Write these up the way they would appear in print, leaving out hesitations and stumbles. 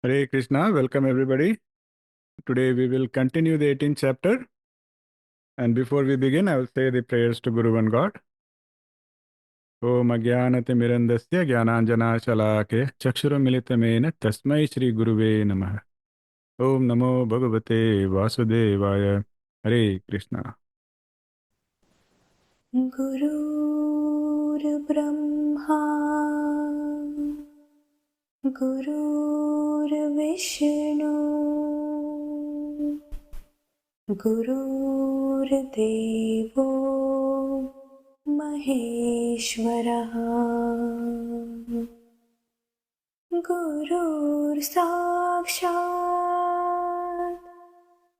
Hare Krishna, welcome everybody. Today we will continue the 18th chapter. And before we begin, I will say the prayers to Guru and God. Om Agyanati Mirandasya Gyananjana Shalake Chakshura Militamena Tasmai Shri Guruve Namah. Om Namo Bhagavate Vasudevaya. Hare Krishna. Gurur Brahma Gurur Vishnu Gurur Devo Maheshwaraha Gurur Sakshat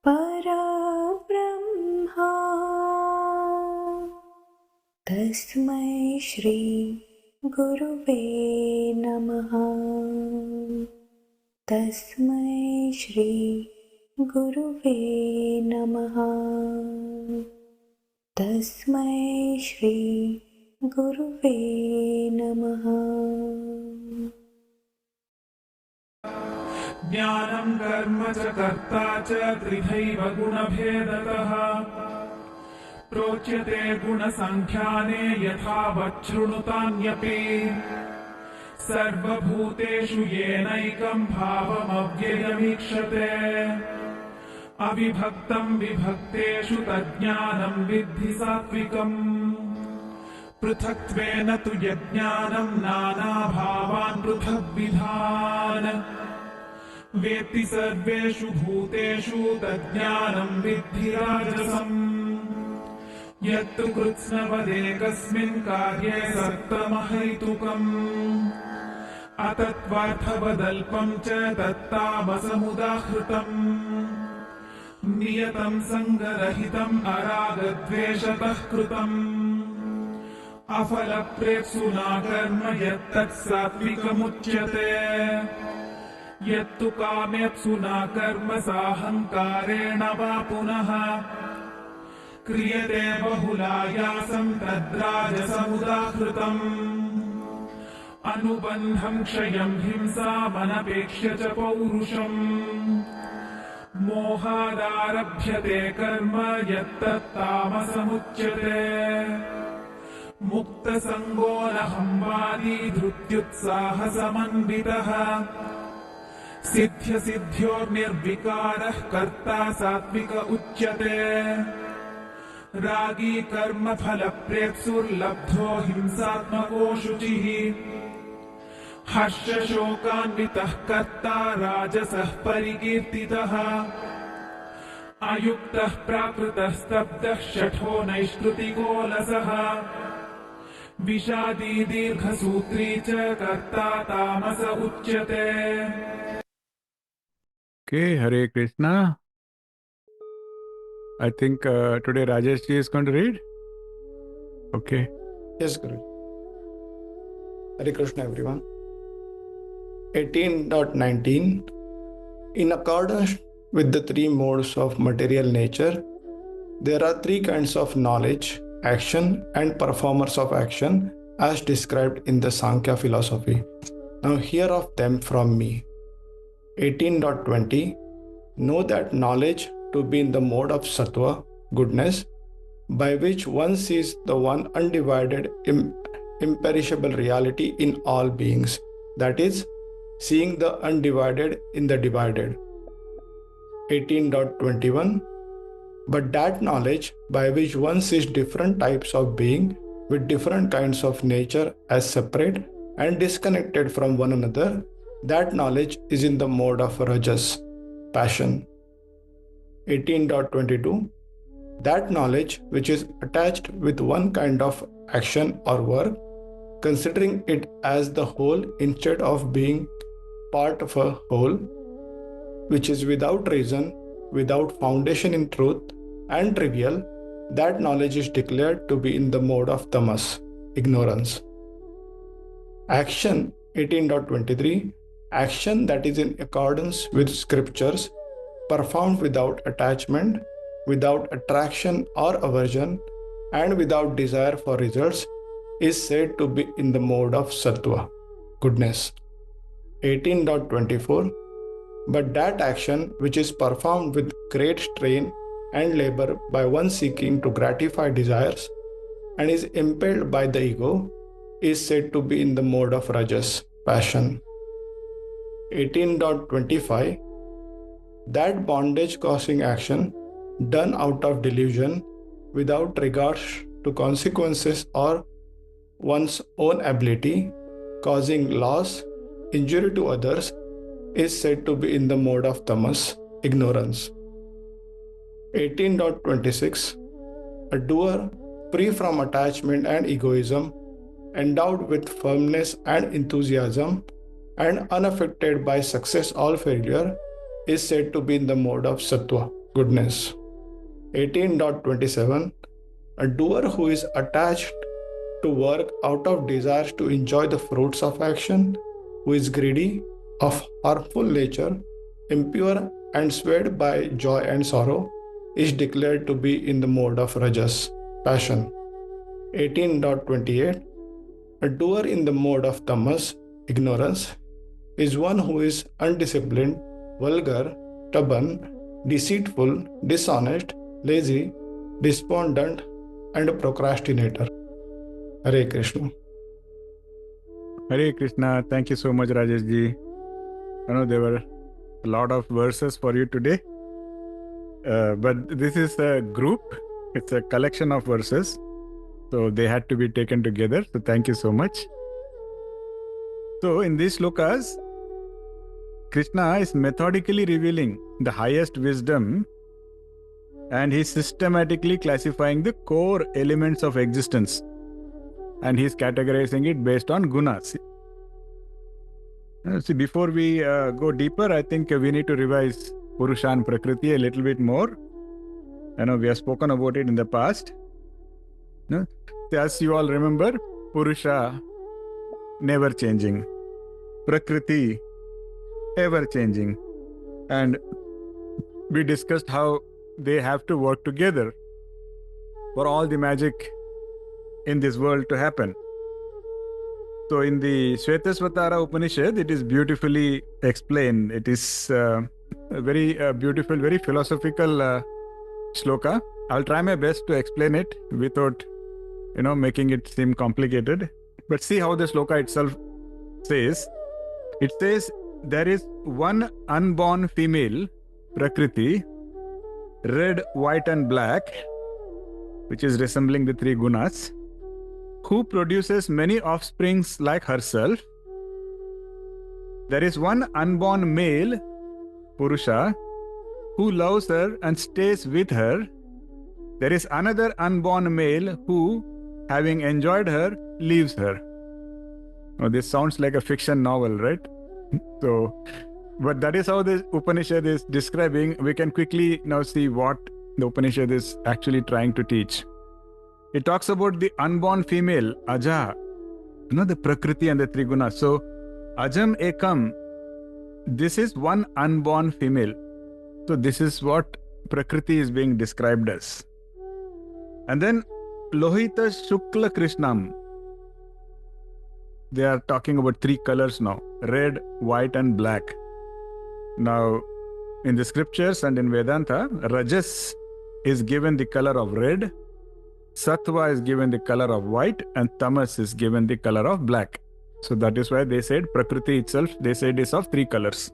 Parabrahma Tasmai Shri Guruve Namaha Tasmai Shri Guruve Namaha Tasmai Shri Guruve Namaha ज्ञानं कर्म च कर्ता च त्रिधैव गुणभेदतः प्रोच्यते गुणसङ्ख्याने यथावच्छृणुतान्यपि सर्वभूतेषु येनैकं भावमव्ययमीक्षते अविभक्तं विभक्तेषु तज्ज्ञानं विद्धि सात्विकम् पृथक्त्वेन तु यज्ञानं नानाभावान् पृथग्विधान् वेत्ति सर्वेषु भूतेषु तज्ज्ञानं विद्धि राजसम् यत्तु कृत्स्नवदेकस्मिन् कार्ये सत्तमहैतुकम् अतत्त्वार्थवदल्पं च तत्तामसमुदाहृतम् नियतं सङ्गरहितम् अरागद्वेषतः कृतम् अफलप्रेप्सुना कर्म यत्तत् सात्विकमुच्यते यत्तु कामेप्सुना कर्म साहङ्कारेण वा पुनः क्रियते बहुलायासं तद्राजसमुदाहृतम् अनुबन्धं क्षयं हिंसामनपेक्ष्य च पौरुषम् मोहादारभ्यते कर्म यत्तत्तामसमुच्यते मुक्तसङ्गो नहंवादी धृत्युत्साहसमन्वितः सिद्ध्यसिद्ध्योर्निर्विकारः कर्ता सात्विक उच्यते रागी कर्मफलप्रेप्सुर्लब्धो हिंसात्मको शुचिः हर्षशोकान्वितः कर्ता राजसः परिकीर्तितः अयुक्तः प्राकृतः स्तब्धः शठो नैष्कृतिको लसः विषादी दीर्घसूत्री च कर्ता तामस उच्यते. Okay, Hare Krishna. I think today Rajesh ji is going to read. Okay. Yes, Guru. Hare Krishna, everyone. 18.19 In accordance with the three modes of material nature, there are three kinds of knowledge, action, and performers of action as described in the Sankhya philosophy. Now hear of them from me. 18.20 Know that knowledge to be in the mode of sattva, goodness, by which one sees the one undivided, imperishable reality in all beings, that is, seeing the undivided in the divided. 18.21 But that knowledge by which one sees different types of being with different kinds of nature as separate and disconnected from one another, that knowledge is in the mode of rajas, passion. 18.22 That knowledge which is attached with one kind of action or work, considering it as the whole instead of being part of a whole, which is without reason, without foundation in truth, and trivial, that knowledge is declared to be in the mode of tamas, ignorance. Action 18.23 Action that is in accordance with scriptures, performed without attachment, without attraction or aversion, and without desire for results, is said to be in the mode of sattva, goodness. 18.24 but that action which is performed with great strain and labor by one seeking to gratify desires and is impelled by the ego is said to be in the mode of rajas, passion. 18.25 That bondage causing action done out of delusion without regards to consequences or one's own ability, causing loss, injury to others, is said to be in the mode of tamas, ignorance. 18.26 A doer free from attachment and egoism, endowed with firmness and enthusiasm, and unaffected by success or failure, is said to be in the mode of sattva, goodness. 18.27 A doer who is attached to work out of desires to enjoy the fruits of action, who is greedy, of harmful nature, impure, and swayed by joy and sorrow, is declared to be in the mode of rajas, passion. 18.28 A doer in the mode of tamas, ignorance, is one who is undisciplined, vulgar, stubborn, deceitful, dishonest, lazy, despondent, and a procrastinator. Hare Krishna. Hare Krishna. Thank you so much, Rajesh ji. There were a lot of verses for you today. But this is a group. It's a collection of verses. So they had to be taken together. So thank you so much. So in these slokas, Krishna is methodically revealing the highest wisdom, and he's systematically classifying the core elements of existence, and he's categorizing it based on gunas. See, before we go deeper, I think we need to revise Purusha and Prakriti a little bit more. We have spoken about it in the past. As you all remember, Purusha, never changing. Prakriti, ever changing. And we discussed how they have to work together for all the magic in this world to happen. So in the Shvetasvatara Upanishad, it is beautifully explained. It is a very beautiful, very philosophical shloka. I'll try my best to explain it without, making it seem complicated. But see how the shloka itself says. It says, there is one unborn female, Prakriti, red, white and black, which is resembling the three gunas, who produces many offsprings like herself. There is one unborn male, Purusha, who loves her and stays with her. There is another unborn male who, having enjoyed her, leaves her. Now, this sounds like a fiction novel, right? But that is how the Upanishad is describing. We can quickly now see what the Upanishad is actually trying to teach. It talks about the unborn female, Aja, the Prakriti and the Triguna. So, Ajam Ekam, this is one unborn female. So, this is what Prakriti is being described as. And then, Lohita Shukla Krishnam. They are talking about three colors now, red, white and black. Now, in the scriptures and in Vedanta, Rajas is given the color of red, Sattva is given the color of white, and Tamas is given the color of black. So that is why they said Prakriti itself, they said is of three colors.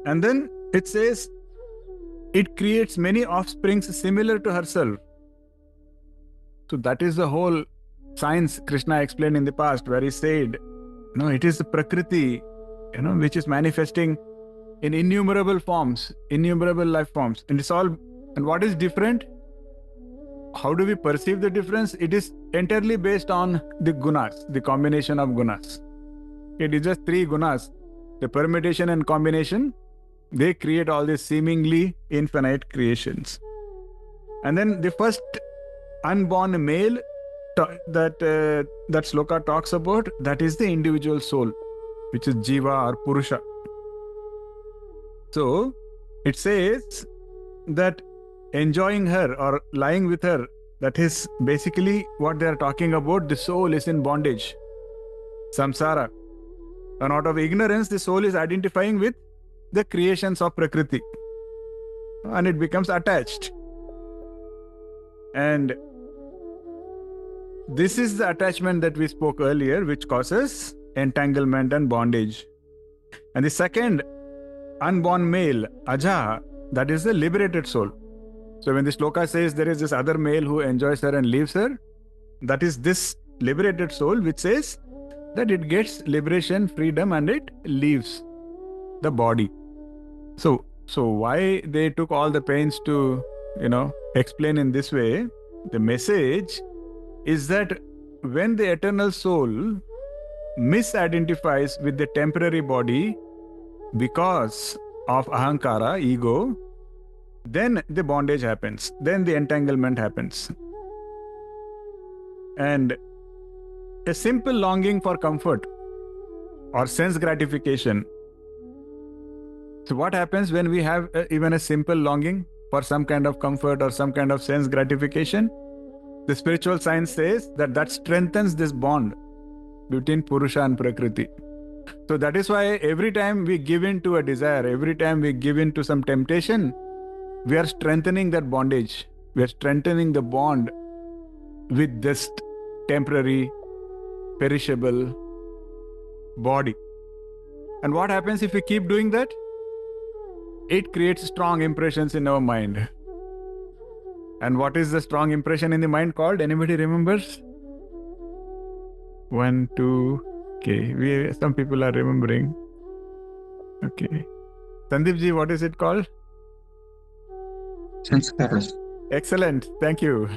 And then it says, it creates many offsprings similar to herself. So that is the whole science Krishna explained in the past, where he said, it is the Prakriti, which is manifesting in innumerable forms, innumerable life forms. And it's all, and what is different? How do we perceive the difference? It is entirely based on the gunas, the combination of gunas. It is just three gunas. The permutation and combination, they create all these seemingly infinite creations. And then the first unborn male that shloka talks about, that is the individual soul, which is Jiva or Purusha. So, it says that enjoying her or lying with her, that is basically what they are talking about. The soul is in bondage, samsara. And out of ignorance, the soul is identifying with the creations of Prakriti. And it becomes attached. And this is the attachment that we spoke earlier, which causes entanglement and bondage. And the second unborn male, Aja, that is the liberated soul. So when the sloka says there is this other male who enjoys her and leaves her, that is this liberated soul which says that it gets liberation, freedom, and it leaves the body. So why they took all the pains to, explain in this way? The message is that when the eternal soul misidentifies with the temporary body because of ahankara, ego, then the bondage happens, then the entanglement happens. And a simple longing for comfort or sense gratification. So what happens when we have even a simple longing for some kind of comfort or some kind of sense gratification? The spiritual science says that strengthens this bond between Purusha and Prakriti. So that is why every time we give in to a desire, every time we give in to some temptation, we are strengthening that bondage. We are strengthening the bond with this temporary, perishable body. And what happens if we keep doing that? It creates strong impressions in our mind. And what is the strong impression in the mind called? Anybody remembers? 1, 2, okay. Some people are remembering. Okay. Sandeep ji, what is it called? Sanskaras. Excellent. Thank you.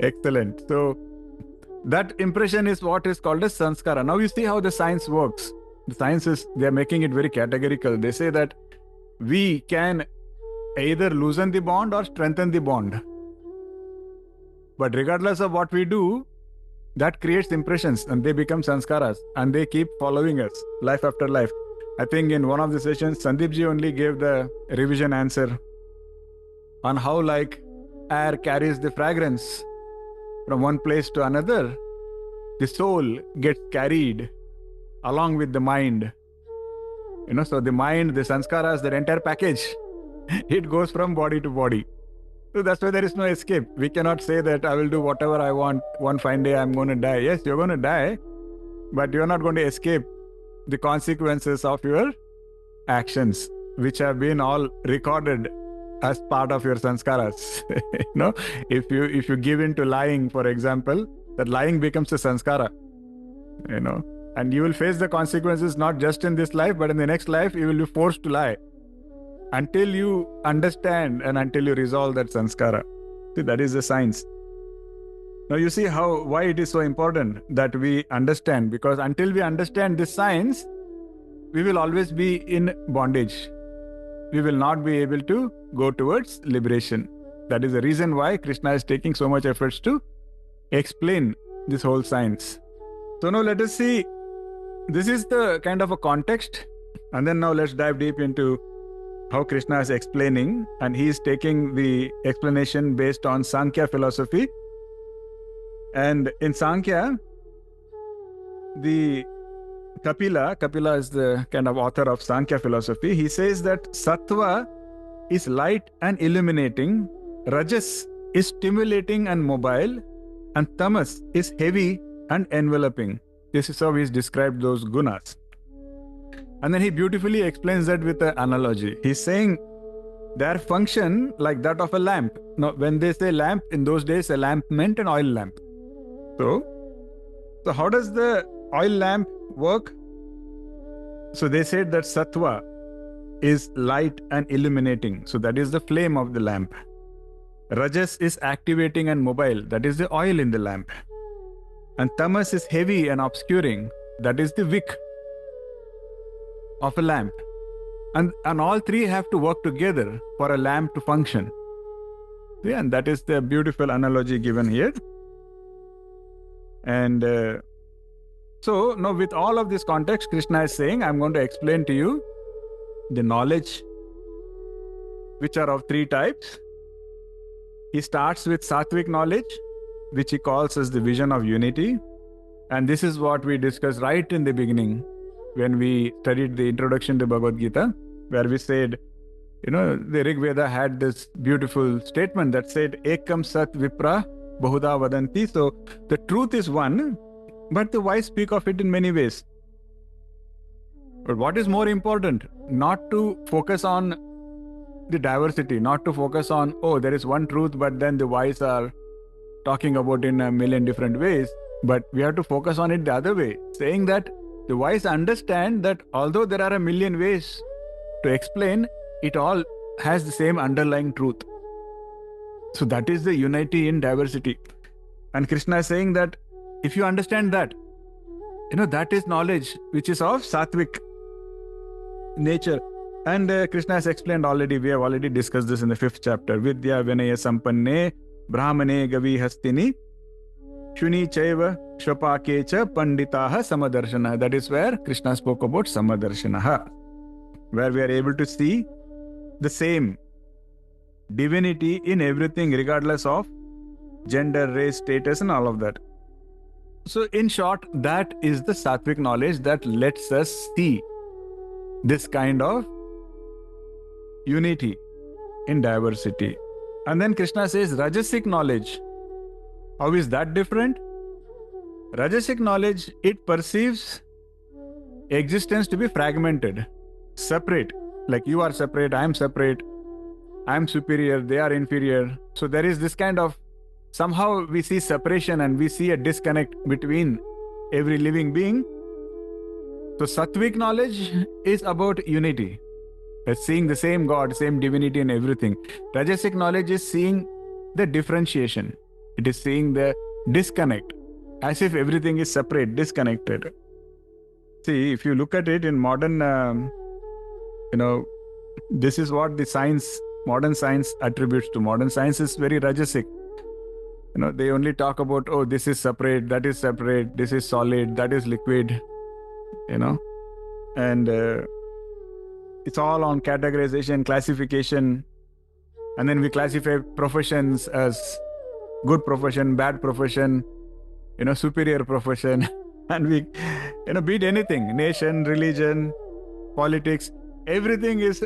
Excellent. So that impression is what is called as sanskara. Now you see how the science works. The science they are making it very categorical. They say that we can either loosen the bond or strengthen the bond. But regardless of what we do, that creates impressions and they become sanskaras and they keep following us life after life. I think in one of the sessions, Sandeep ji only gave the revision answer on how like air carries the fragrance from one place to another. The soul gets carried along with the mind. So the mind, the sanskaras, the entire package, it goes from body to body. So that's why there is no escape. We cannot say that I will do whatever I want. One fine day I'm going to die. Yes, you're going to die, but you're not going to escape the consequences of your actions, which have been all recorded as part of your sanskaras. If you give in to lying, for example, that lying becomes a sanskara. And you will face the consequences not just in this life, but in the next life you will be forced to lie until you understand and until you resolve that sanskara. See, that is the science. Now you see why it is so important that we understand, because until we understand this science, we will always be in bondage. We will not be able to go towards liberation. That is the reason why Krishna is taking so much efforts to explain this whole science. So now let us see, this is the kind of a context, and then now let's dive deep into how Krishna is explaining, and he is taking the explanation based on Sankhya philosophy. And in Sankhya, the Kapila is the kind of author of Sankhya philosophy. He says that sattva is light and illuminating, rajas is stimulating and mobile, and tamas is heavy and enveloping. This is how he's described those gunas. And then he beautifully explains that with an analogy. He's saying their function like that of a lamp. Now, when they say lamp, in those days, a lamp meant an oil lamp. So how does the oil lamp work? So they said that sattva is light and illuminating. So that is the flame of the lamp. Rajas is activating and mobile. That is the oil in the lamp. And tamas is heavy and obscuring. That is the wick of a lamp. And all three have to work together for a lamp to function. Yeah, and that is the beautiful analogy given here. And so now with all of this context, Krishna is saying, I'm going to explain to you the knowledge which are of three types. He starts with sattvic knowledge, which he calls as the vision of unity. And this is what we discussed right in the beginning when we studied the introduction to Bhagavad Gita, where we said, the Rig Veda had this beautiful statement that said, Ekam Sat Vipra Bahuda Vadanti. So the truth is one, but the wise speak of it in many ways. But what is more important? Not to focus on the diversity, not to focus on, there is one truth, but then the wise are talking about in a million different ways. But we have to focus on it the other way, saying that the wise understand that although there are a million ways to explain, it all has the same underlying truth. So that is the unity in diversity. And Krishna is saying that if you understand that, that is knowledge which is of sattvic nature. And Krishna has explained already, we have already discussed this in the 5th chapter. Vidya Vinaya Sampanne Brahmane Gavi Hastini Shuni Chaiva Shvapakecha Panditaha Samadarshana. That is where Krishna spoke about Samadarshanaha, where we are able to see the same divinity in everything, regardless of gender, race, status, and all of that. So, in short, that is the sattvic knowledge that lets us see this kind of unity in diversity. And then Krishna says Rajasic knowledge. How is that different? Rajasic knowledge, it perceives existence to be fragmented, separate. Like you are separate, I am separate, I am superior, they are inferior. So there is this kind of, somehow we see separation and we see a disconnect between every living being. So sattvic knowledge is about unity. It's seeing the same God, same divinity in everything. Rajasic knowledge is seeing the differentiation. It is seeing the disconnect, as if everything is separate, disconnected. See, if you look at it in modern, this is what the modern science attributes to. Modern science is very Rajasic. They only talk about, this is separate, this is solid, that is liquid, and it's all on categorization, classification, and then we classify professions as good profession, bad profession, superior profession, and we, beat anything, nation, religion, politics, everything is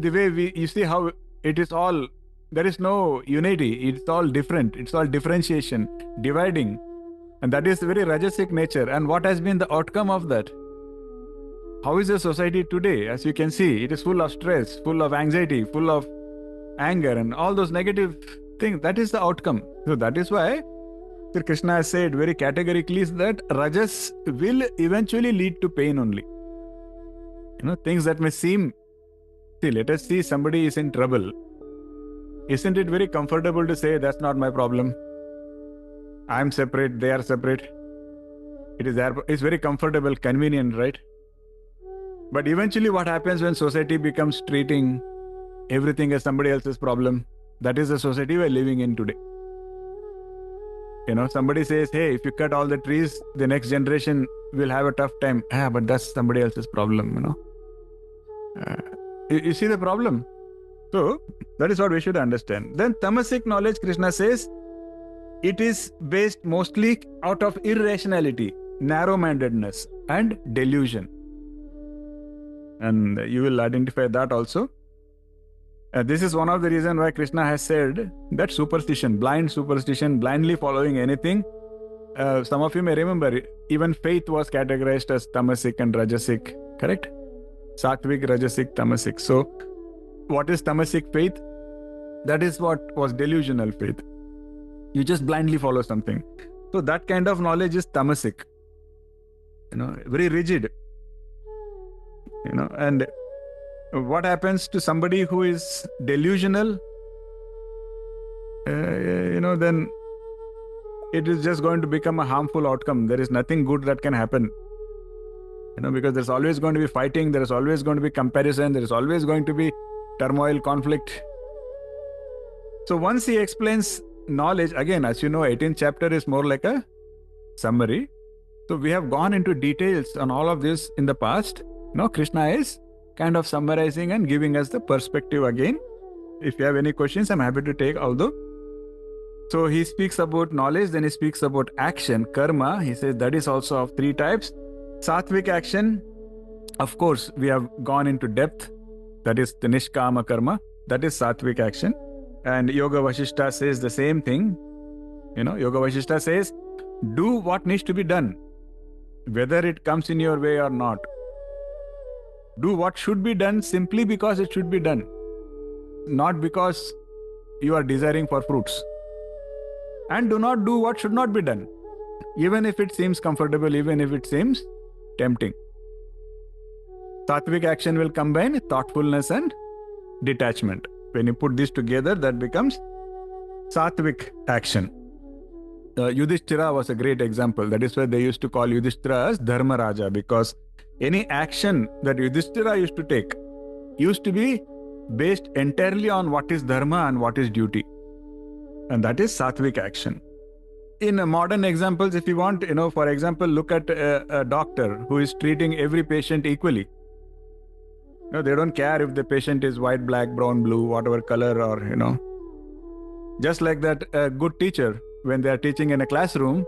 the way you see how it is all, there is no unity, it's all different, it's all differentiation, dividing, and that is very Rajasic nature. And what has been the outcome of that? How is the society today? As you can see, it is full of stress, full of anxiety, full of anger, and all those negative things. That is the outcome. So that is why Sri Krishna has said very categorically that Rajas will eventually lead to pain only. Things that may seem, let us see somebody is in trouble. Isn't it very comfortable to say, that's not my problem? I am separate, they are separate. It's very comfortable, convenient, right? But eventually what happens when society becomes treating everything as somebody else's problem? That is the society we are living in today. Somebody says, hey, if you cut all the trees, the next generation will have a tough time. But that's somebody else's problem, you see the problem? So, that is what we should understand. Then tamasic knowledge, Krishna says, it is based mostly out of irrationality, narrow-mindedness, and delusion. And you will identify that also. This is one of the reasons why Krishna has said that superstition, blindly following anything. Some of you may remember, even faith was categorized as tamasic and rajasic, correct? Sattvic, rajasic, tamasic. So, what is tamasic faith? That is what was delusional faith. You just blindly follow something. So, that kind of knowledge is tamasic. Very rigid. And what happens to somebody who is delusional? Then it is just going to become a harmful outcome. There is nothing good that can happen. Because there's always going to be fighting, there is always going to be comparison, there is always going to be turmoil, conflict. So once he explains knowledge, again, as you know, 18th chapter is more like a summary. So we have gone into details on all of this in the past. Krishna is kind of summarizing and giving us the perspective again. If you have any questions, I'm happy to take, although So he speaks about knowledge, then he speaks about action, karma. He says that is also of three types. Sattvic action, of course, we have gone into depth. That is the nishkama karma. That is sattvic action. And Yoga Vasishta says the same thing. Yoga Vasishta says, do what needs to be done, whether it comes in your way or not. Do what should be done simply because it should be done, not because you are desiring for fruits. And do not do what should not be done, even if it seems comfortable, even if it seems tempting. Sattvic action will combine thoughtfulness and detachment. When you put this together, that becomes sattvic action. Yudhishthira was a great example. That is why they used to call Yudhishthira as Dharma Raja, because any action that Yudhishthira used to take used to be based entirely on what is dharma and what is duty. And that is sattvic action. In modern examples, if you want, for example, look at a doctor who is treating every patient equally. They don't care if the patient is white, black, brown, blue, whatever color, or, just like that, a good teacher, when they are teaching in a classroom,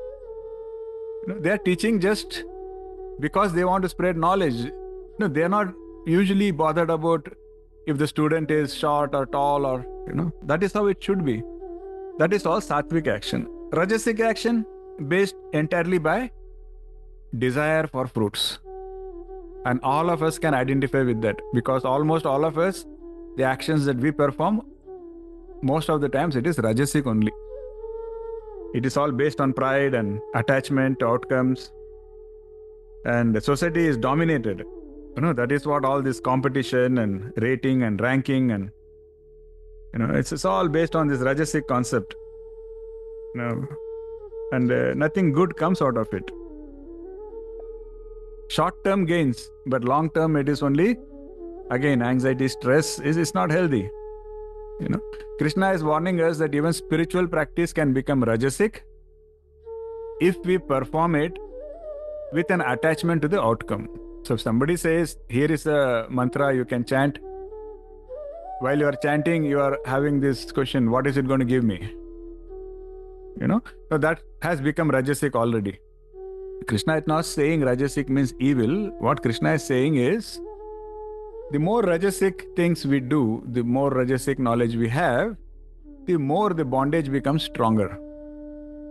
they are teaching just because they want to spread knowledge. They are not usually bothered about if the student is short or tall, or, that is how it should be. That is all sattvic action. Rajasic action, based entirely by desire for fruits. And all of us can identify with that, because almost all of us, the actions that we perform, most of the times it is rajasic only. It is all based on pride and attachment to outcomes. And the society is dominated. That is what all this competition and rating and ranking and, it's all based on this rajasic concept. And nothing good comes out of it. Short-term gains, but long-term it is only, again, anxiety, stress is not healthy. Krishna is warning us that even spiritual practice can become rajasic if we perform it with an attachment to the outcome. So if somebody says, here is a mantra you can chant, while you are chanting, you are having this question, what is it going to give me? So that has become rajasic already. Krishna is not saying rajasic means evil. What Krishna is saying is, the more rajasic things we do, the more rajasic knowledge we have, the more the bondage becomes stronger,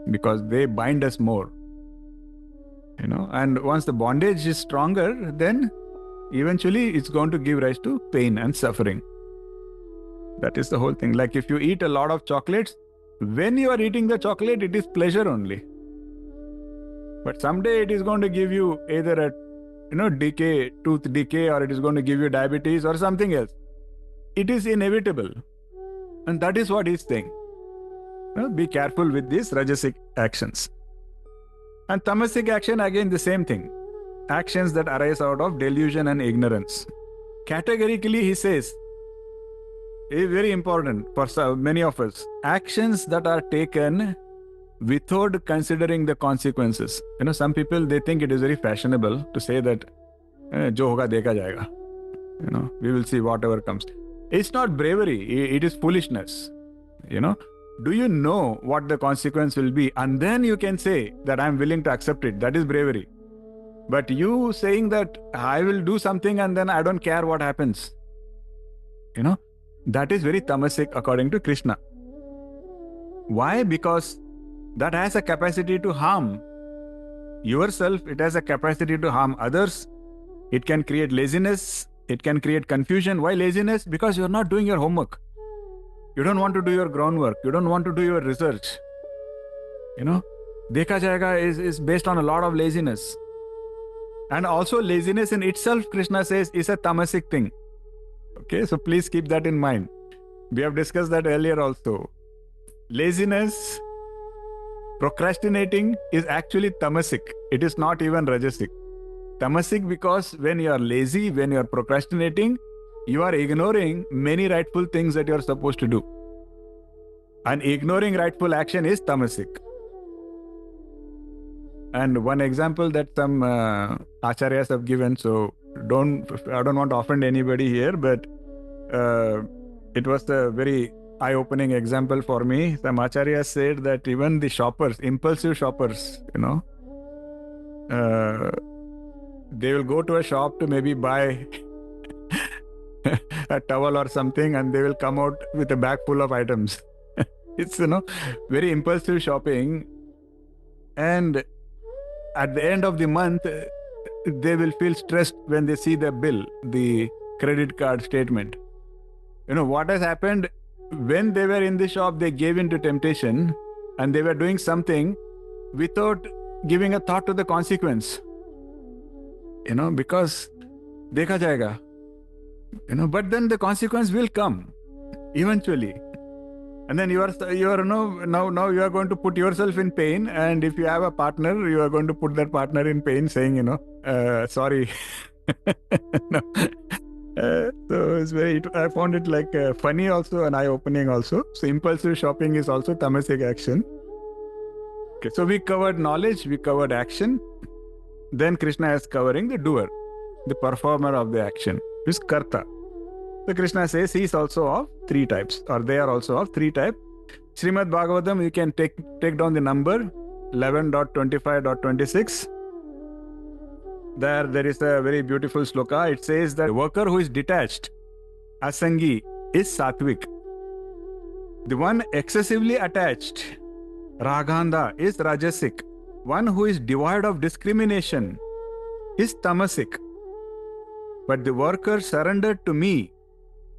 because they bind us more. And once the bondage is stronger, then eventually it's going to give rise to pain and suffering. That is the whole thing. Like if you eat a lot of chocolates, when you are eating the chocolate, it is pleasure only. But someday it is going to give you either a decay, tooth decay, or it is going to give you diabetes or something else. It is inevitable. And that is what he is saying. Be careful with these rajasic actions. And tamasic action, again the same thing. Actions that arise out of delusion and ignorance. Categorically, he says, is very important for many of us. Actions that are taken without considering the consequences. Some people, they think it is very fashionable to say that, jo hoga dekha jayega. We will see whatever comes. It's not bravery, it is foolishness. Do you know what the consequence will be? And then you can say that I'm willing to accept it. That is bravery. But you saying that I will do something and then I don't care what happens. That is very tamasic according to Krishna. Why? Because that has a capacity to harm yourself. It has a capacity to harm others. It can create laziness. It can create confusion. Why laziness? Because you're not doing your homework. You don't want to do your groundwork. You don't want to do your research. Dekha jayega is based on a lot of laziness. And also laziness in itself, Krishna says, is a tamasic thing. Okay, so please keep that in mind. We have discussed that earlier also. Laziness, procrastinating is actually tamasic. It is not even rajasic. Tamasic because when you are lazy, when you are procrastinating, you are ignoring many rightful things that you are supposed to do. And ignoring rightful action is tamasic. And one example that some acharyas have given, so I don't want to offend anybody here, but it was a very eye-opening example for me. Some Acharya said that even the shoppers, impulsive shoppers, they will go to a shop to maybe buy a towel or something, and they will come out with a bag full of items. It's, very impulsive shopping. And at the end of the month, they will feel stressed when they see the bill, the credit card statement. What has happened? When they were in the shop, they gave in to temptation and they were doing something without giving a thought to the consequence. Because dekha jayega. But then the consequence will come eventually. And then you are now you are going to put yourself in pain, and if you have a partner, you are going to put that partner in pain, saying, sorry. No. So it's I found it like funny also and eye-opening also. So impulsive shopping is also tamasic action. Okay, so we covered knowledge, we covered action. Then Krishna is covering the doer, the performer of the action, is karta. So Krishna says he is also of three types, or they are also of three types. Srimad Bhagavatam, you can take down the number 11.25.26. There is a very beautiful sloka. It says that the worker who is detached, asangi, is sattvic. The one excessively attached, raganda, is rajasic. One who is devoid of discrimination is tamasic. But the worker surrendered to me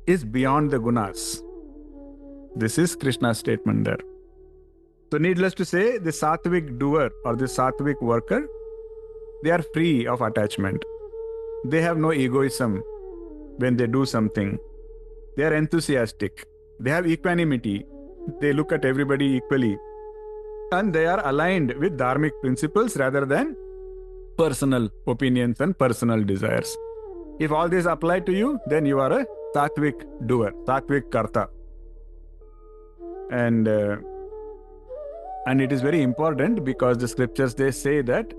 is beyond the gunas. This is Krishna's statement there. So needless to say, the sattvic doer or the sattvic worker, they are free of attachment. They have no egoism when they do something. They are enthusiastic. They have equanimity. They look at everybody equally. And they are aligned with dharmic principles rather than personal opinions and personal desires. If all these apply to you, then you are a sattvic doer, sattvic karta. And it is very important because the scriptures, they say that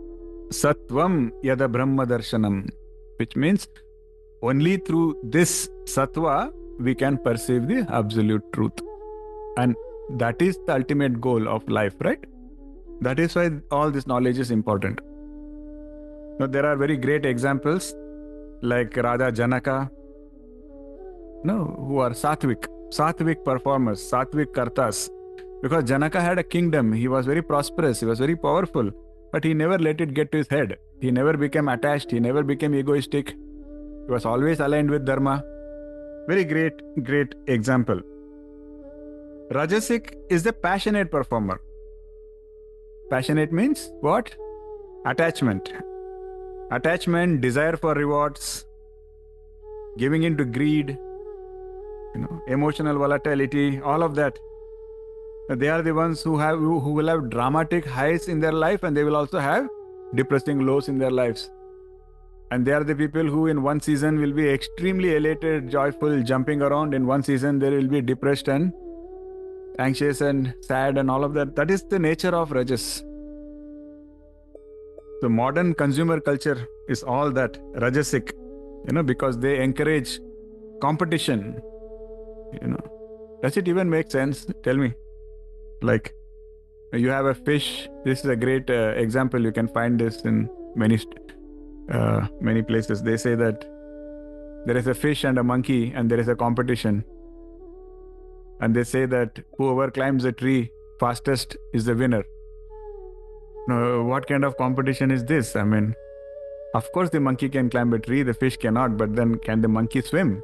sattvam yada brahma darshanam, which means only through this sattva we can perceive the absolute truth. And that is the ultimate goal of life, right? That is why all this knowledge is important. Now, there are very great examples like Raja Janaka, who are sattvic performers, sattvic kartas. Because Janaka had a kingdom, he was very prosperous, he was very powerful, but he never let it get to his head. He never became attached, he never became egoistic. He was always aligned with dharma. Very great example. Rajasic is the passionate performer. Passionate means what? Attachment, desire for rewards, giving into greed, emotional volatility, all of that. They are the ones who will have dramatic highs in their life, and they will also have depressing lows in their lives. And they are the people who in one season will be extremely elated, joyful, jumping around. In one season they will be depressed and anxious and sad and all of that. That is the nature of Rajas. The modern consumer culture is all that Rajasic, because they encourage competition. Does it even make sense? Tell me. Like, you have a fish. This is a great example. You can find this in many places. They say that there is a fish and a monkey and there is a competition. And they say that whoever climbs the tree fastest is the winner. Now, what kind of competition is this? I mean, of course the monkey can climb a tree, the fish cannot, but then can the monkey swim?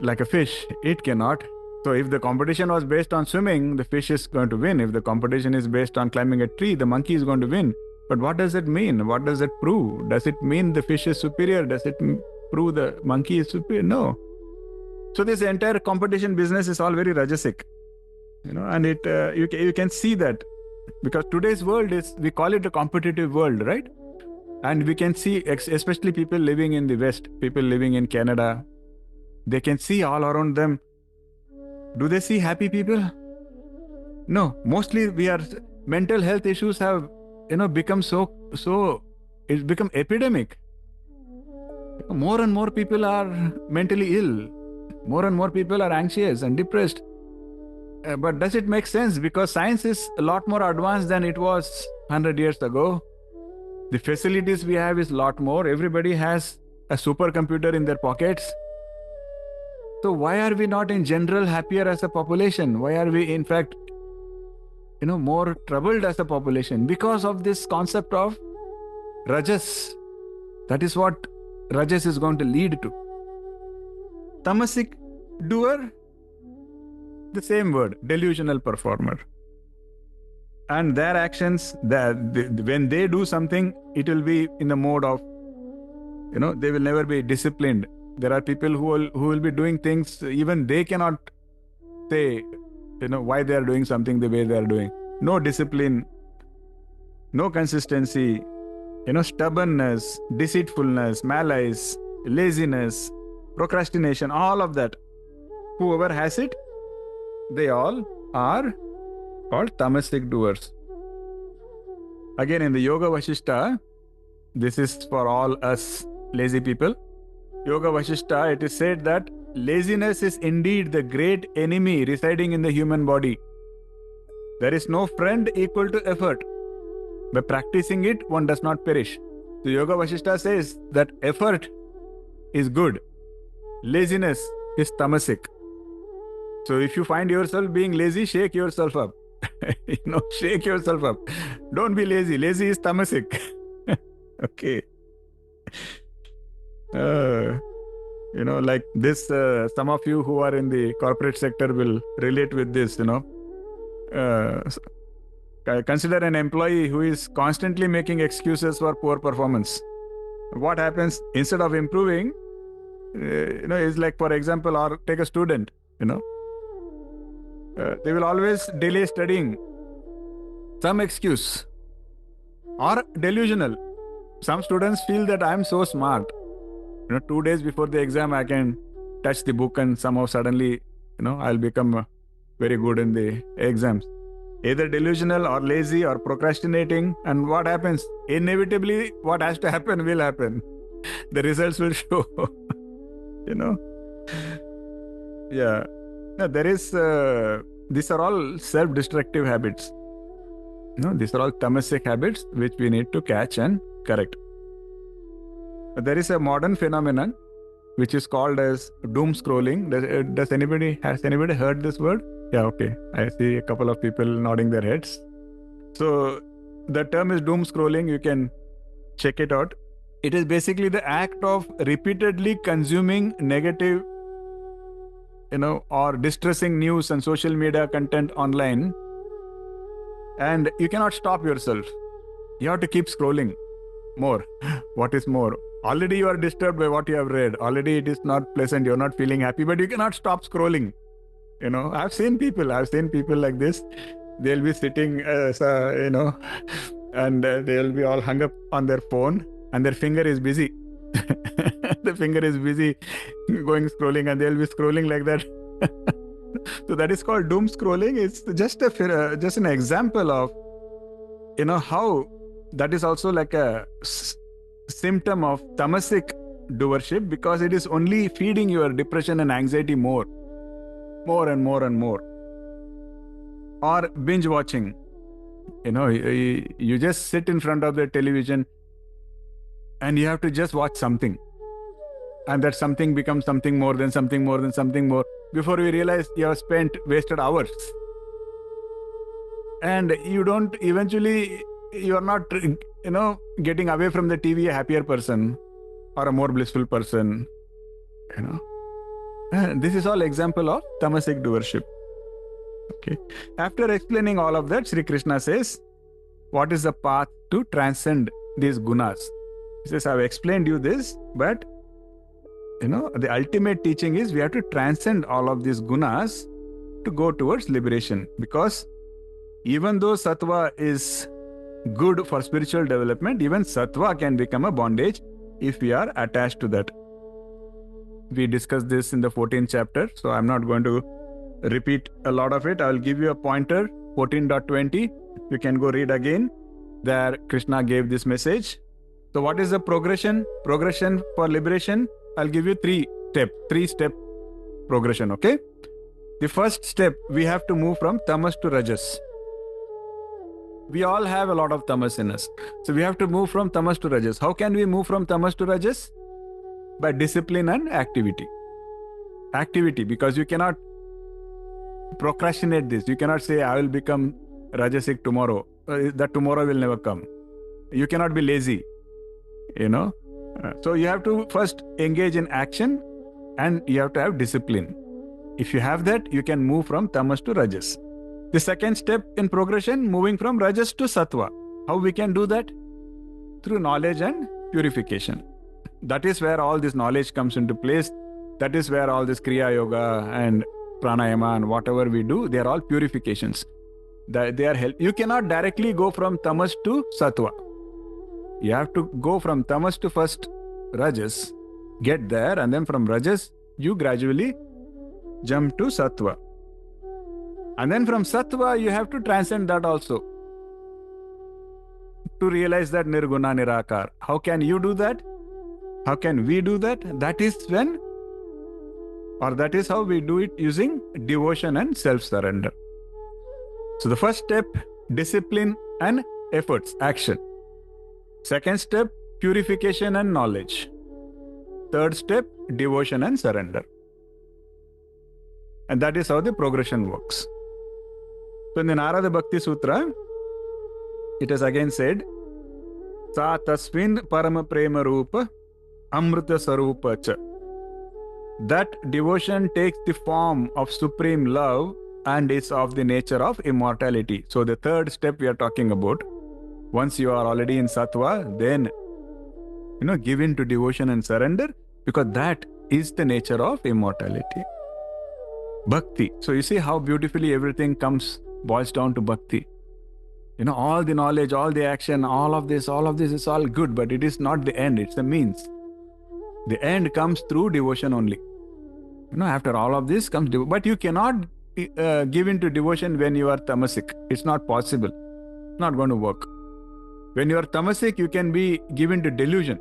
Like a fish, it cannot. So if the competition was based on swimming, the fish is going to win. If the competition is based on climbing a tree, the monkey is going to win. But what does it mean? What does it prove? Does it mean the fish is superior? Does it prove the monkey is superior? No. So this entire competition business is all very Rajasic. And it you can see that. Because today's world we call it a competitive world, right? And we can see, especially people living in the West, people living in Canada, they can see all around them. Do they see happy people? No. Mostly mental health issues have, become it's become epidemic. More and more people are mentally ill. More and more people are anxious and depressed. But does it make sense? Because science is a lot more advanced than it was 100 years ago. The facilities we have is a lot more. Everybody has a supercomputer in their pockets. So why are we not in general happier as a population? Why are we in fact, more troubled as a population? Because of this concept of rajas. That is what rajas is going to lead to. Tamasic doer, the same word, delusional performer. And their actions, when they do something, it will be in the mode of, they will never be disciplined. There are people who will be doing things, even they cannot say, why they are doing something the way they are doing. No discipline, no consistency, stubbornness, deceitfulness, malice, laziness, procrastination, all of that. Whoever has it, they all are called tamasic doers. Again, in the Yoga Vasishtha, this is for all us lazy people. Yoga Vasishtha, it is said that laziness is indeed the great enemy residing in the human body. There is no friend equal to effort. By practicing it, one does not perish. The Yoga Vasishtha says that effort is good. Laziness is tamasic. So if you find yourself being lazy, shake yourself up. Shake yourself up. Don't be lazy. Lazy is tamasic. Okay. Like this, some of you who are in the corporate sector will relate with this, consider an employee who is constantly making excuses for poor performance. What happens instead of improving, is like, for example, or take a student, they will always delay studying. Some excuse or delusional. Some students feel that I am so smart. 2 days before the exam, I can touch the book and somehow suddenly, I'll become very good in the exams. Either delusional or lazy or procrastinating. And what happens? Inevitably, what has to happen will happen. The results will show. Yeah. No, there is, these are all self-destructive habits. These are all tamasic habits which we need to catch and correct. There is a modern phenomenon which is called as doom scrolling. Has anybody heard this word? Yeah, okay. I see a couple of people nodding their heads. So the term is doom scrolling. You can check it out. It is basically the act of repeatedly consuming negative, or distressing news and social media content online. And you cannot stop yourself. You have to keep scrolling more. What is more? Already you are disturbed by what you have read. Already it is not pleasant. You're not feeling happy, but you cannot stop scrolling. I've seen people like this. They'll be sitting, and they'll be all hung up on their phone and their finger is busy. The finger is busy going scrolling and they'll be scrolling like that. So that is called doom scrolling. It's just an example of, how that is also like a symptom of tamasic doership, because it is only feeding your depression and anxiety more and more and more. Or binge watching. You just sit in front of the television and you have to just watch something. And that something becomes something more than something more than something more. Before we realize, you have wasted hours. And you are not, getting away from the TV a happier person or a more blissful person. And this is all example of tamasic doership. Okay. After explaining all of that, Sri Krishna says, what is the path to transcend these gunas? He says, I've explained you this, but the ultimate teaching is we have to transcend all of these gunas to go towards liberation. Because even though sattva is good for spiritual development, even sattva can become a bondage if we are attached to that. We discussed this in the 14th chapter, so I'm not going to repeat a lot of it. I'll give you a pointer, 14.20. You can go read again. There Krishna gave this message. So what is the progression? Progression for liberation? I'll give you three-step progression, okay? The first step, we have to move from tamas to rajas. We all have a lot of tamas in us. So we have to move from tamas to rajas. How can we move from tamas to rajas? By discipline and activity. Activity, because you cannot procrastinate this. You cannot say, I will become rajasic tomorrow. That tomorrow will never come. You cannot be lazy, So you have to first engage in action and you have to have discipline. If you have that, you can move from tamas to rajas. The second step in progression, moving from rajas to sattva. How we can do that? Through knowledge and purification. That is where all this knowledge comes into place. That is where all this kriya yoga and pranayama and whatever we do, they are all purifications. They are help. You cannot directly go from tamas to sattva. You have to go from tamas to first rajas, get there, and then from rajas, you gradually jump to sattva. And then from sattva, you have to transcend that also. To realize that nirguna nirakar. How can you do that? How can we do that? That is how we do it using devotion and self-surrender. So the first step, discipline and efforts, action. Second step, purification and knowledge. Third step, devotion and surrender. And that is how the progression works. So in the Narada Bhakti Sutra, it is again said, Sa tasvin parama prema rupa amrita sarupa cha. That devotion takes the form of supreme love and is of the nature of immortality. So the third step we are talking about, once you are already in sattva, then give in to devotion and surrender, because that is the nature of immortality. Bhakti. So you see how beautifully everything boils down to bhakti. All the knowledge, all the action, all of this is all good, but it is not the end, it's the means. The end comes through devotion only. After all of this comes devotion. But you cannot give into devotion when you are tamasic. It's not possible. It's not going to work. When you are tamasic, you can be given to delusion.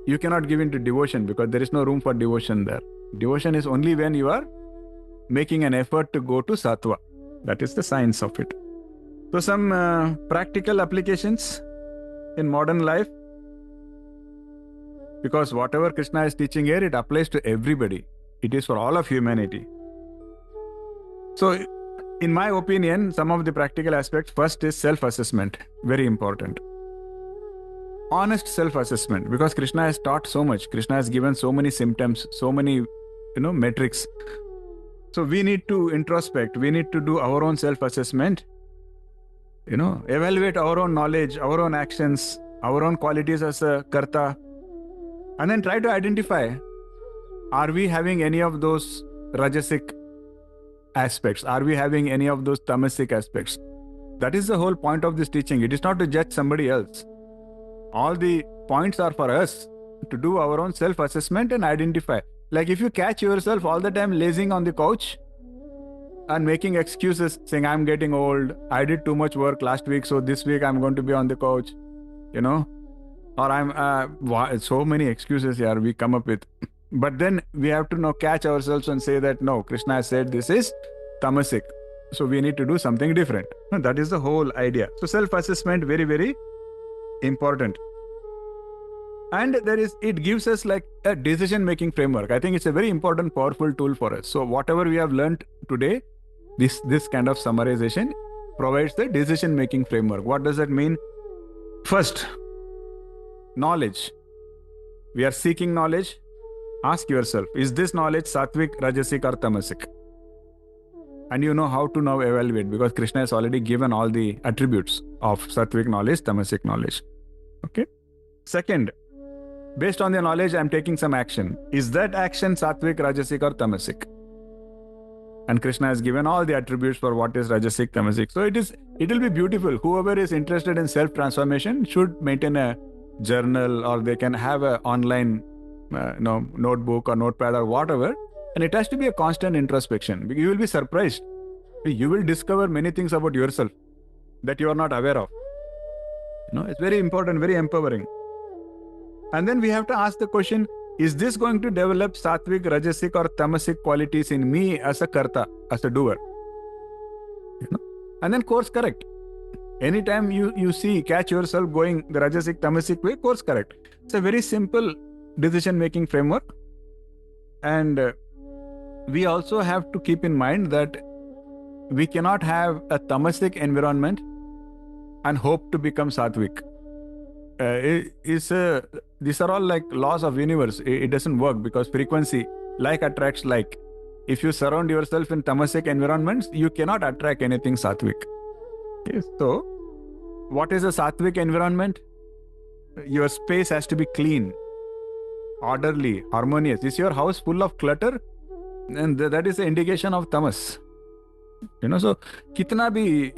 You cannot give into devotion because there is no room for devotion there. Devotion is only when you are making an effort to go to sattva. That is the science of it. So some practical applications in modern life. Because whatever Krishna is teaching here, it applies to everybody. It is for all of humanity. So, in my opinion, some of the practical aspects, first is self-assessment. Very important. Honest self-assessment. Because Krishna has taught so much. Krishna has given so many symptoms, so many, metrics. So, we need to introspect. We need to do our own self-assessment. Evaluate our own knowledge, our own actions, our own qualities as a karta. And then try to identify, are we having any of those rajasic aspects? Are we having any of those tamasic aspects? That is the whole point of this teaching. It is not to judge somebody else. All the points are for us to do our own self-assessment and identify. Like if you catch yourself all the time lazing on the couch and making excuses, saying, I'm getting old, I did too much work last week, so this week I'm going to be on the couch, or I'm so many excuses here we come up with. But then we have to catch ourselves and say that no, Krishna has said this is tamasic, so we need to do something different. That is the whole idea. So self-assessment, very, very important. And it gives us like a decision-making framework. I think it's a very important, powerful tool for us. So whatever we have learned today, this kind of summarization provides the decision-making framework. What does that mean? First, knowledge. We are seeking knowledge. Ask yourself, is this knowledge sattvic, rajasic or tamasic? And you know how to now evaluate, because Krishna has already given all the attributes of sattvic knowledge, tamasic knowledge. Okay. Second, based on the knowledge, I am taking some action. Is that action sattvic, rajasic or tamasic? And Krishna has given all the attributes for what is rajasic, tamasic. So it will be beautiful. Whoever is interested in self-transformation should maintain a journal, or they can have an online notebook or notepad or whatever. And it has to be a constant introspection. You will be surprised. You will discover many things about yourself that you are not aware of. It's very important, very empowering. And then we have to ask the question, Is this going to develop sattvic, rajasic or tamasic qualities in me as a karta, as a doer? And then course correct. Anytime you see, catch yourself going the rajasic, tamasic way, course correct. It's a very simple decision-making framework. And we also have to keep in mind that we cannot have a tamasic environment and hope to become sattvic. These are all like laws of universe. It doesn't work because frequency, like attracts like. If you surround yourself in tamasic environments, you cannot attract anything sattvic. Okay, so, what is a sattvic environment? Your space has to be clean, orderly, harmonious. Is your house full of clutter? And that is the indication of tamas. So kitna bhi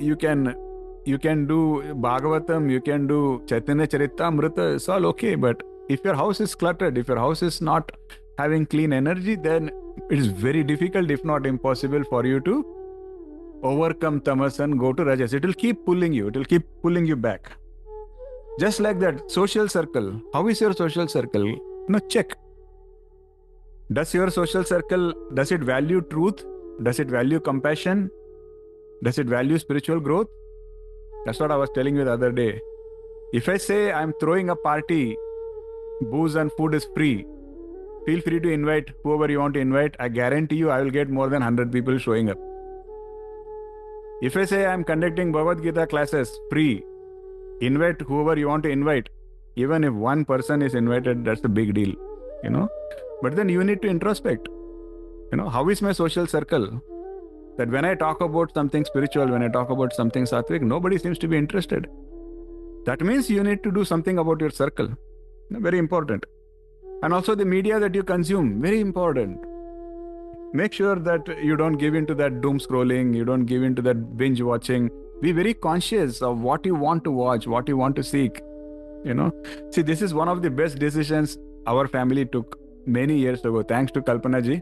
you can do Bhagavatam, you can do Chaitanya Charitamrita, it's all okay. But if your house is cluttered, if your house is not having clean energy, then it is very difficult, if not impossible, for you to overcome tamas and go to rajas. It will keep pulling you. It will keep pulling you back. Just like that, social circle. How is your social circle? Check. Does your social circle, does it value truth? Does it value compassion? Does it value spiritual growth? That's what I was telling you the other day. If I say I'm throwing a party, booze and food is free, feel free to invite whoever you want to invite. I guarantee you I will get more than 100 people showing up. If I say I'm conducting Bhagavad Gita classes free, invite whoever you want to invite. Even if one person is invited, that's a big deal, But then you need to introspect. How is my social circle? That when I talk about something spiritual, when I talk about something sattvic, nobody seems to be interested. That means you need to do something about your circle. Very important. And also the media that you consume, very important. Make sure that you don't give into that doom scrolling, you don't give into that binge watching. Be very conscious of what you want to watch, what you want to seek. See, this is one of the best decisions our family took many years ago, thanks to Kalpana ji.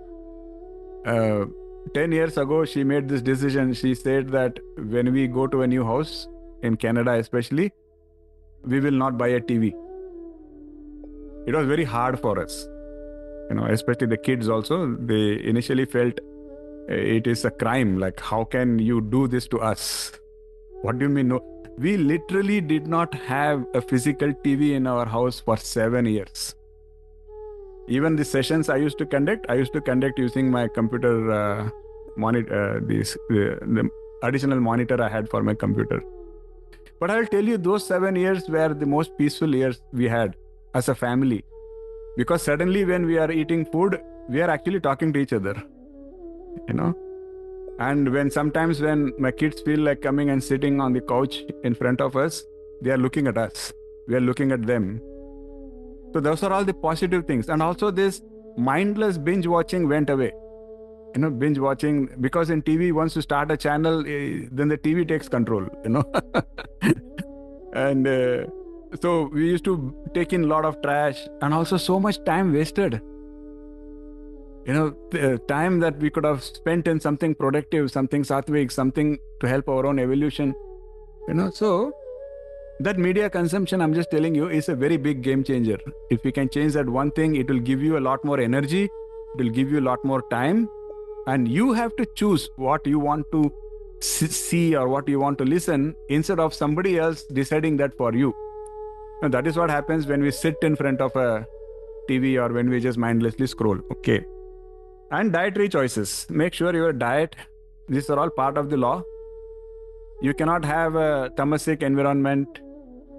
10 years ago, she made this decision. She said that when we go to a new house, in Canada especially, we will not buy a TV. It was very hard for us. Especially the kids also, they initially felt it is a crime. Like, how can you do this to us? What do you mean? No, we literally did not have a physical TV in our house for 7 years. Even the sessions I used to conduct using my computer monitor, the additional monitor I had for my computer. But I'll tell you, those 7 years were the most peaceful years we had as a family. Because suddenly when we are eating food, we are actually talking to each other. And sometimes when my kids feel like coming and sitting on the couch in front of us, they are looking at us. We are looking at them. So those are all the positive things. And also this mindless binge watching went away. Binge watching, because in TV, once you start a channel, then the TV takes control, And so we used to take in a lot of trash and also so much time wasted. The time that we could have spent in something productive, something sattvic, something to help our own evolution. So that media consumption, I'm just telling you, is a very big game changer. If we can change that one thing, it will give you a lot more energy. It will give you a lot more time. And you have to choose what you want to see or what you want to listen instead of somebody else deciding that for you. And that is what happens when we sit in front of a TV or when we just mindlessly scroll. Okay. And dietary choices. Make sure your diet, these are all part of the law. You cannot have a tamasic environment.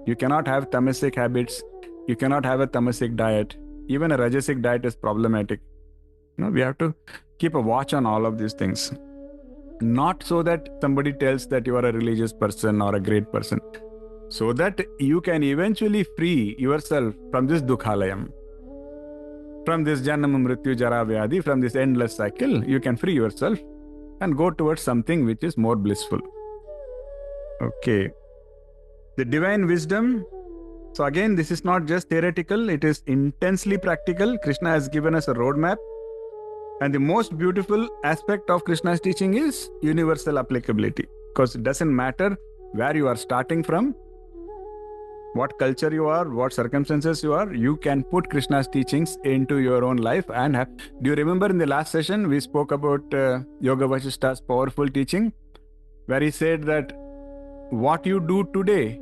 You cannot have tamasic habits. You cannot have a tamasic diet. Even a rajasic diet is problematic. We have to keep a watch on all of these things. Not so that somebody tells that you are a religious person or a great person. So that you can eventually free yourself from this dukhalayam. From this janam mrityu jara vyadi, from this endless cycle, you can free yourself and go towards something which is more blissful. Okay. The divine wisdom. So again, this is not just theoretical, it is intensely practical. Krishna has given us a roadmap. And the most beautiful aspect of Krishna's teaching is universal applicability. Because it doesn't matter where you are starting from. what culture you are, what circumstances you are, you can put Krishna's teachings into your own life and have. Do you remember in the last session we spoke about Yoga Vasishta's powerful teaching, where he said that what you do today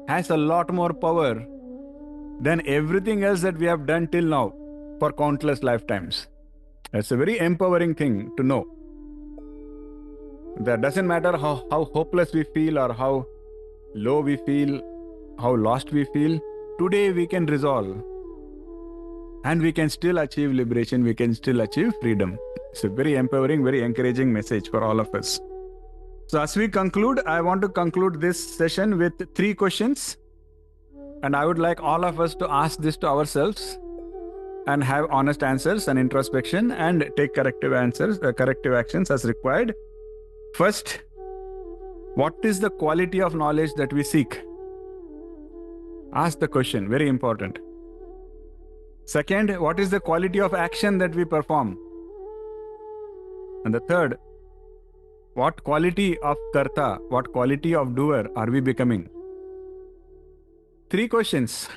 has a lot more power than everything else that we have done till now for countless lifetimes. It's a very empowering thing to know. That doesn't matter how hopeless we feel or how low we feel, how lost we feel, today we can resolve. And we can still achieve liberation, we can still achieve freedom. It's a very empowering, very encouraging message for all of us. So as we conclude, I want to conclude this session with 3 questions. And I would like all of us to ask this to ourselves and have honest answers and introspection and take corrective actions as required. First, what is the quality of knowledge that we seek? Ask the question, very important. Second, what is the quality of action that we perform? And the third, what quality of karta, what quality of doer are we becoming? 3 questions.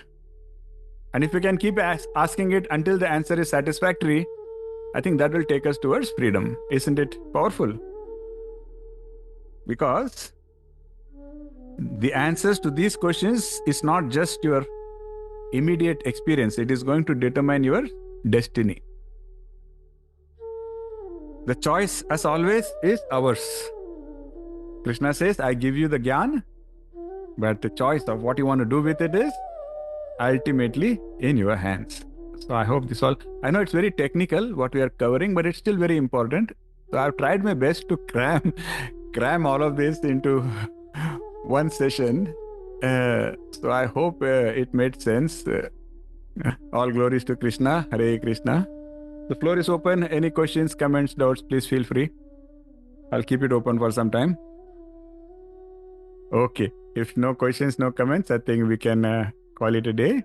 And if we can keep asking it until the answer is satisfactory, I think that will take us towards freedom. Isn't it powerful? Because the answers to these questions is not just your immediate experience, it is going to determine your destiny. The choice, as always, is ours. Krishna says, I give you the jnana, but the choice of what you want to do with it is ultimately in your hands. So I hope this all, I know it's very technical what we are covering, but it's still very important. So I've tried my best to cram all of this into one session. So I hope it made sense. All glories to Krishna. Hare Krishna. The floor is open. Any questions, comments, doubts, please feel free. I'll keep it open for some time. Okay. If no questions, no comments, I think we can call it a day.